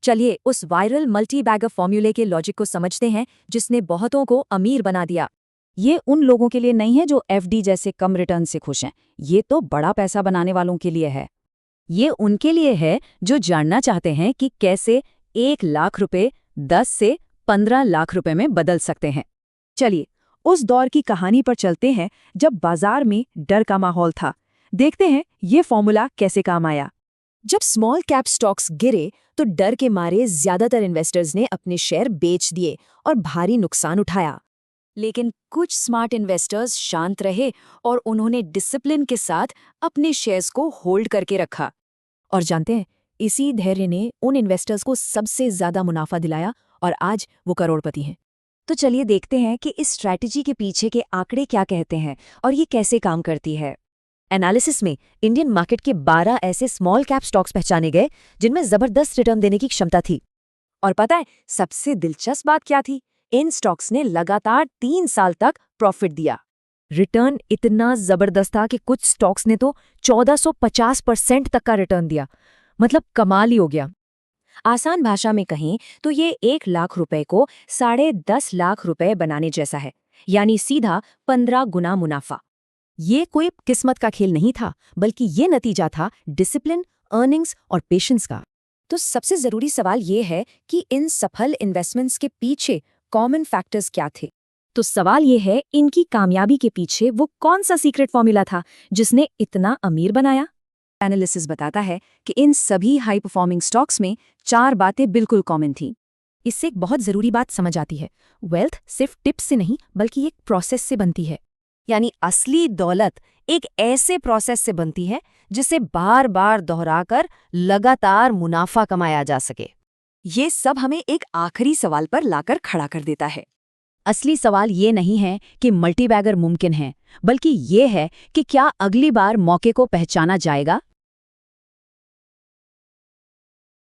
चलिए उस viral multi bagger फॉर्मूले के लॉजिक को समझते हैं जिसने बहुतों को अमीर बना दिया। ये उन लोगों के लिए नहीं है जो एफडी जैसे कम रिटर्न से खुश हैं। ये तो बड़ा पैसा बनाने वालों के लिए है। ये उनके लिए है जो जानना चाहते हैं कि कैसे 1 लाख रुपए 10 से 15 लाख रुपए में बदल सकते हैं। चलिए उस दौर की कहानी पर चलते हैं जब बाजार में डर का माहौल था। देखते हैं ये फॉर्मूला कैसे काम आया। जब स्मॉल कैप स्टॉक्स गिरे तो डर के मारे ज्यादातर इन्वेस्टर्स ने अपने शेयर बेच दिए और भारी नुकसान उठाया। लेकिन कुछ स्मार्ट इन्वेस्टर्स शांत रहे और उन्होंने डिसिप्लिन के साथ अपने शेयर्स को होल्ड करके रखा। और जानते हैं, इसी धैर्य ने उन इन्वेस्टर्स को सबसे ज्यादा मुनाफा दिलाया और आज वो करोड़पति हैं। तो चलिए देखते हैं कि इस स्ट्रैटेजी के पीछे के आंकड़े क्या कहते हैं और ये कैसे काम करती है। एनालिसिस में इंडियन मार्केट के 12 ऐसे स्मॉल कैप स्टॉक्स पहचाने गए जिनमें जबरदस्त रिटर्न देने की क्षमता थी। और पता है सबसे दिलचस्प बात क्या थी? इन स्टॉक्स ने लगातार 3 साल तक प्रॉफिट दिया। रिटर्न इतना जबरदस्त था कि कुछ स्टॉक्स ने तो 1450% तक का रिटर्न दिया। मतलब कमाल ही हो गया। आसान भाषा में कहें तो ये 1 लाख रुपए को 10.5 लाख रुपए बनाने जैसा है, यानी सीधा 15 गुना मुनाफा। ये कोई किस्मत का खेल नहीं था, बल्कि ये नतीजा था डिसिप्लिन, अर्निंग्स और पेशेंस का। तो सबसे जरूरी सवाल ये है कि इन सफल इन्वेस्टमेंट्स के पीछे कॉमन फैक्टर्स क्या थे? तो सवाल ये है, इनकी कामयाबी के पीछे वो कौन सा सीक्रेट फॉर्मूला था जिसने इतना अमीर बनाया? एनालिसिस बताता है कि इन सभी हाई परफॉर्मिंग स्टॉक्स में 4 बातें बिल्कुल कॉमन थीं। इससे एक बहुत जरूरी बात समझ आती है, वेल्थ सिर्फ टिप्स से नहीं बल्कि एक प्रोसेस से बनती है। यानी असली दौलत एक ऐसे प्रोसेस से बनती है जिसे बार बार दोहराकर लगातार मुनाफा कमाया जा सके। ये सब हमें एक आखिरी सवाल पर लाकर खड़ा कर देता है। असली सवाल ये नहीं है कि मल्टीबैगर मुमकिन है, बल्कि ये है कि क्या अगली बार मौके को पहचाना जाएगा